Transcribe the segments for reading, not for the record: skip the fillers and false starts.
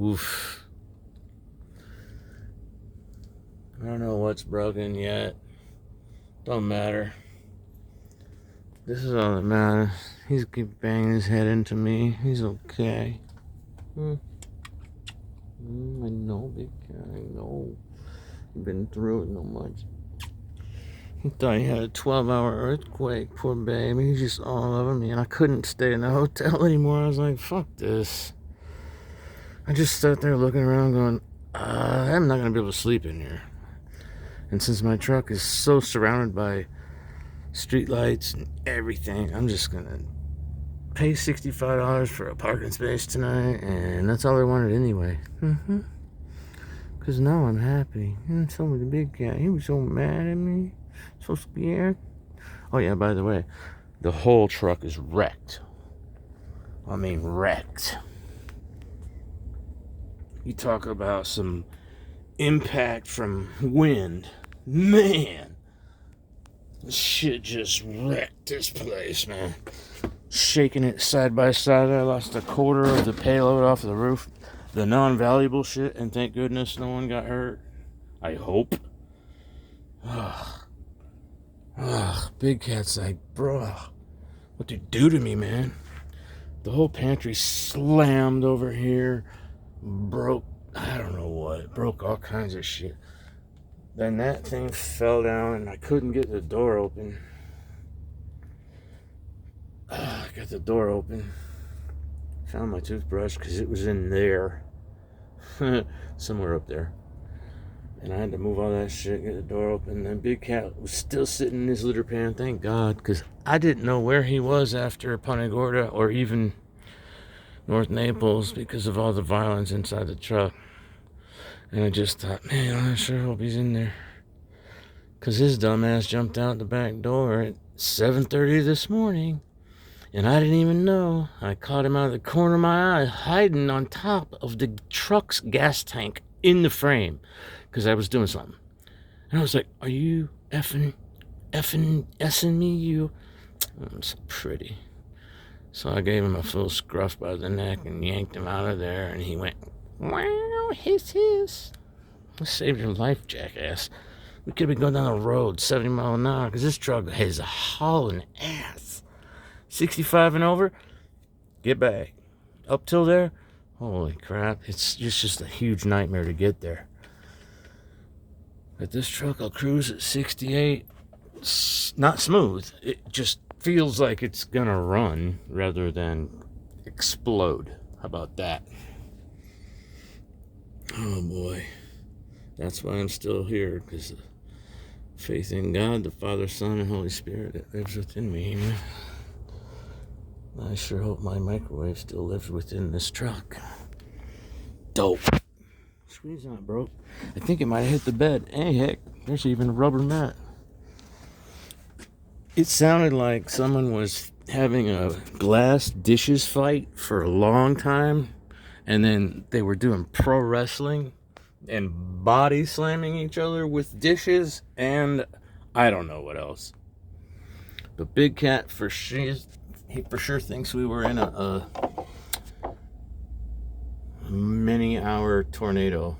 Oof. I don't know what's broken yet. Don't matter. This is all that matters. He's keep banging his head into me. He's okay. I know, big guy. I know. You've been through it so much. He thought he had a 12-hour earthquake. Poor baby. He's just all over me. And I couldn't stay in the hotel anymore. I was like, fuck this. I just sat there looking around going, I'm not going to be able to sleep in here. And since my truck is so surrounded by street lights and everything, I'm just going to pay $65 for a parking space tonight. And that's all I wanted anyway. Because now I'm happy. And so was the big guy. He was so mad at me. So scared. Oh yeah, by the way, the whole truck is wrecked. I mean, wrecked. You talk about some impact from wind. Man, this shit just wrecked this place, man. Shaking it side by side. I lost a quarter of the payload off the roof. The non-valuable shit, and thank goodness no one got hurt. I hope. Big Cat's like, bro, what you do to me, man? The whole pantry slammed over here, broke, I don't know what, broke all kinds of shit. Then that thing fell down and I couldn't get the door open. I got the door open. Found my toothbrush because it was in there. Somewhere up there. And I had to move all that shit, get the door open. And Big Cat was still sitting in his litter pan, thank God, because I didn't know where he was after Punta Gorda or even North Naples because of all the violence inside the truck. And I just thought, man, I sure hope he's in there. Because his dumbass jumped out the back door at 7:30 this morning. And I didn't even know. I caught him out of the corner of my eye, hiding on top of the truck's gas tank in the frame. Because I was doing something. And I was like, are you effing me, you? I'm so pretty. So I gave him a full scruff by the neck and yanked him out of there. And he went, wow, hiss. I saved your life, jackass. We could have been going down the road 70 miles an hour because this truck is a hauling ass. 65 and over, get back. Up till there, holy crap. It's just a huge nightmare to get there. But this truck will cruise at 68. It's not smooth. It just feels like it's gonna run rather than explode. How about that? Oh boy. That's why I'm still here, because of faith in God, the Father, Son, and Holy Spirit that lives within me. I sure hope my microwave still lives within this truck. Dope. Screen's not broke. I think it might have hit the bed. Hey, heck, there's even a rubber mat. It sounded like someone was having a glass dishes fight for a long time, and then they were doing pro wrestling and body slamming each other with dishes, and I don't know what else. But Big Cat, he for sure thinks we were in a many-hour tornado.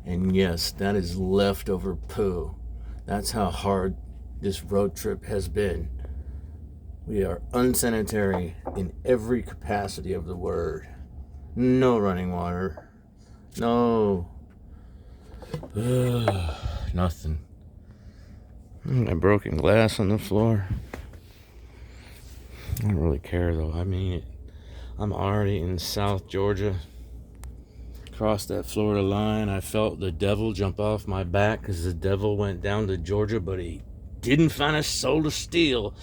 And yes, that is leftover poo. That's how hard this road trip has been. We are unsanitary in every capacity of the word. No running water. No. Nothing. Got broken glass on the floor. I don't really care though. I mean, I'm already in South Georgia. Crossed that Florida line. I felt the devil jump off my back because the devil went down to Georgia, but he didn't find a soul to steal,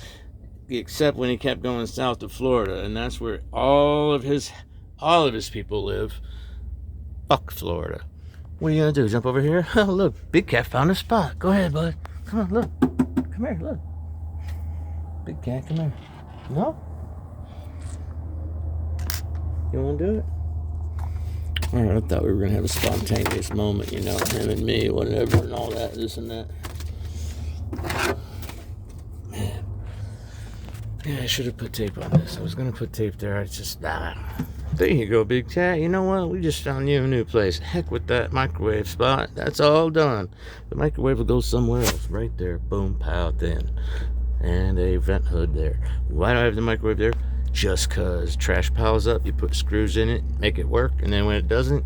except when he kept going south to Florida, and that's where all of his people live. Fuck Florida. What are you gonna do? Jump over here? Oh, look, Big Cat found a spot. Go ahead, bud. Come on, look. Come here, look. Big Cat, come here. No? You wanna do it? I thought we were going to have a spontaneous moment, him and me, whatever, and all that, this and that. Man. Yeah, I should have put tape on this. I was going to put tape there. I just, there There you go, Big Cat. You know what? We just found you a new place. Heck with that microwave spot. That's all done. The microwave will go somewhere else. Right there. Boom, pow, then. And a vent hood there. Why do I have the microwave there? Just cause trash piles up, you put screws in it, make it work, and then when it doesn't,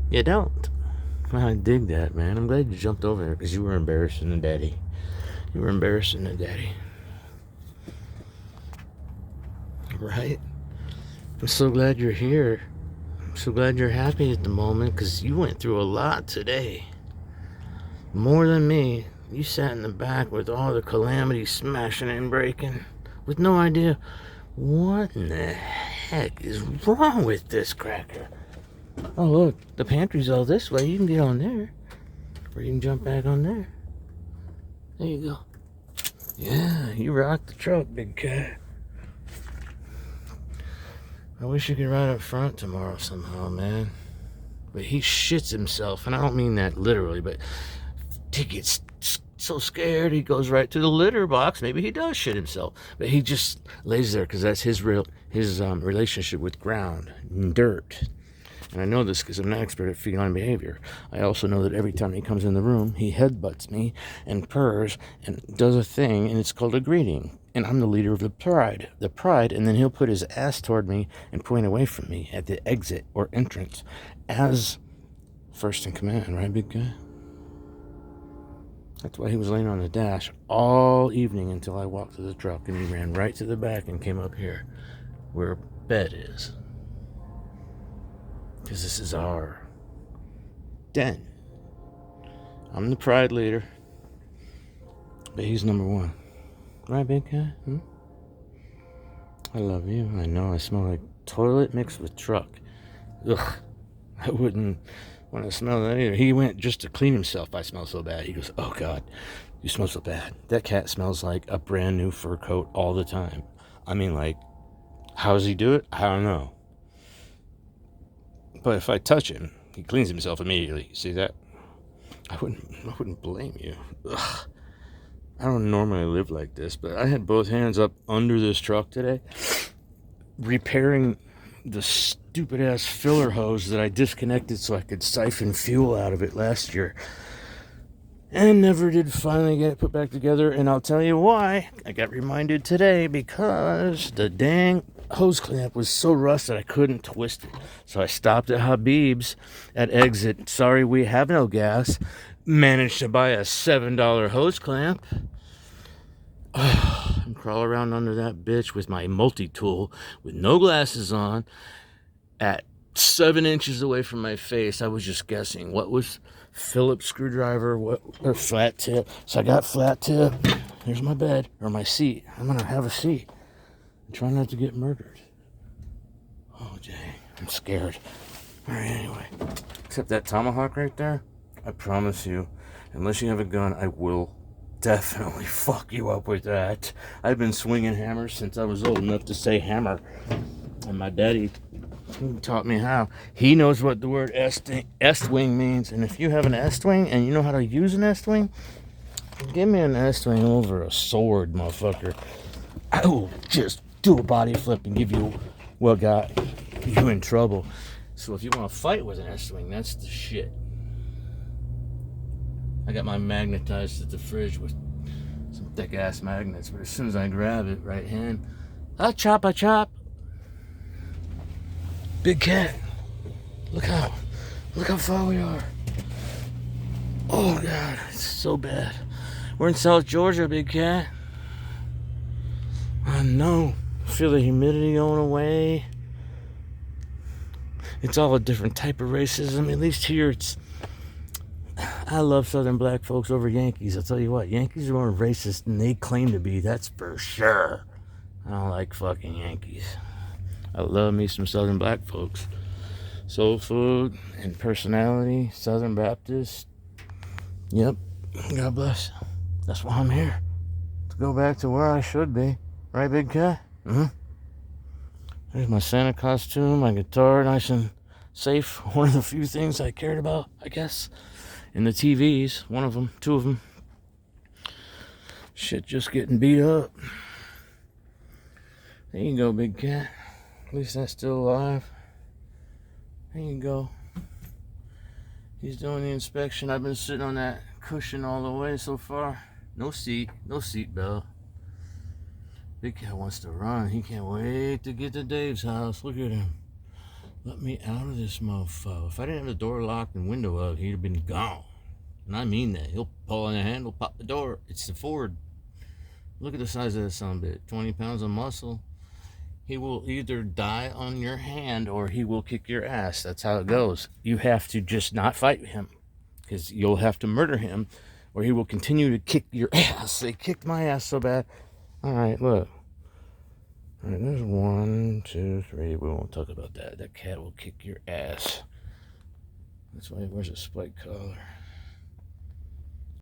you don't. Well, I dig that, man. I'm glad you jumped over there because you were embarrassing the daddy. You were embarrassing the daddy. Right? I'm so glad you're here. I'm so glad you're happy at the moment because you went through a lot today. More than me. You sat in the back with all the calamity smashing and breaking with no idea what in the heck is wrong with this cracker. Oh, look, the pantry's all this way. You can get on there. Or you can jump back on there. There you go. Yeah, you rock the truck, Big Cat. I wish you could ride up front tomorrow somehow, man. But he shits himself, and I don't mean that literally, but he gets so scared he goes right to the litter box. Maybe he does shit himself, but he just lays there because that's his relationship with ground and dirt. And I know this because I'm an expert at feline behavior. I also know that every time he comes in the room, he headbutts me and purrs and does a thing, and it's called a greeting. And I'm the leader of the pride, and then he'll put his ass toward me and point away from me at the exit or entrance as first in command, right, big guy? That's why he was laying on the dash all evening until I walked to the truck, and he ran right to the back and came up here where bed is. Because this is our den. I'm the pride leader, but he's number one. Right, big guy? I love you. I know I smell like toilet mixed with truck. Ugh. I wouldn't want to smell that either. He went just to clean himself. I smell so bad. He goes, oh, God, you smell so bad. That cat smells like a brand new fur coat all the time. I mean, like, how does he do it? I don't know. But if I touch him, he cleans himself immediately. See that? I wouldn't blame you. Ugh. I don't normally live like this, but I had both hands up under this truck today, repairing the stupid ass filler hose that I disconnected so I could siphon fuel out of it last year. And never did finally get it put back together, and I'll tell you why. I got reminded today because the dang hose clamp was so rusted I couldn't twist it. So I stopped at Habib's at exit. Sorry, we have no gas. Managed to buy a $7 hose clamp. And crawl around under that bitch with my multi-tool with no glasses on at 7 inches away from my face. I was just guessing what was Phillips screwdriver, or flat tip. So I got flat tip. Here's my bed, or my seat. I'm gonna have a seat and try not to get murdered. Oh, dang, I'm scared. All right, anyway, except that tomahawk right there, I promise you, unless you have a gun, I will definitely fuck you up with that. I've been swinging hammers since I was old enough to say hammer, and my daddy taught me how. He knows what the word Estwing means, and if you have an Estwing and you know how to use an Estwing, give me an Estwing over a sword, motherfucker. I will just do a body flip and give you what got you in trouble. So if you want to fight with an Estwing, that's the shit. I got mine magnetized at the fridge with some thick ass magnets, but as soon as I grab it, right hand, I chop. Big cat, look how far we are. Oh God, it's so bad. We're in South Georgia, big cat. I know. Feel the humidity going away. It's all a different type of racism. At least here it's, I love Southern black folks over Yankees. I'll tell you what, Yankees are more racist than they claim to be, that's for sure. I don't like fucking Yankees. I love me some Southern black folks. Soul food and personality, Southern Baptist. Yep, God bless. That's why I'm here. To go back to where I should be. Right, big cat? There's my Santa costume, my guitar, nice and safe. One of the few things I cared about, I guess. And the TVs, one of them, two of them. Shit just getting beat up. There you go, big cat. At least that's still alive. There you go. He's doing the inspection. I've been sitting on that cushion all the way so far. No seat belt. Big cat wants to run. He can't wait to get to Dave's house. Look at him. Let me out of this mofo. If I didn't have the door locked and window up, he'd have been gone. And I mean that. He'll pull on the handle, pop the door. It's the Ford. Look at the size of that sumbitch. 20 pounds of muscle. He will either die on your hand or he will kick your ass. That's how it goes. You have to just not fight him, because you'll have to murder him or he will continue to kick your ass. They kicked my ass so bad. All right, look. All right, there's 1, 2, 3. We won't talk about that. That cat will kick your ass. That's why he wears a spike collar.